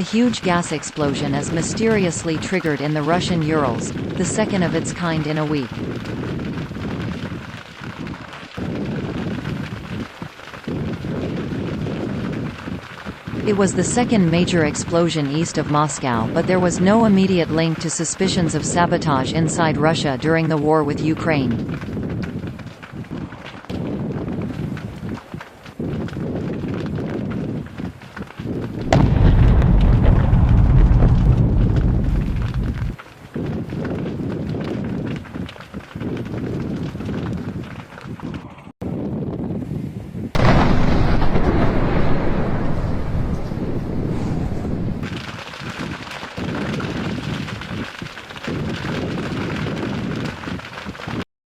huge gas explosion is mysteriously triggered in the Russian Urals, the second of its kind in a week. It was the second major explosion east of Moscow, but there was no immediate link to suspicions of sabotage inside Russia during the war with Ukraine.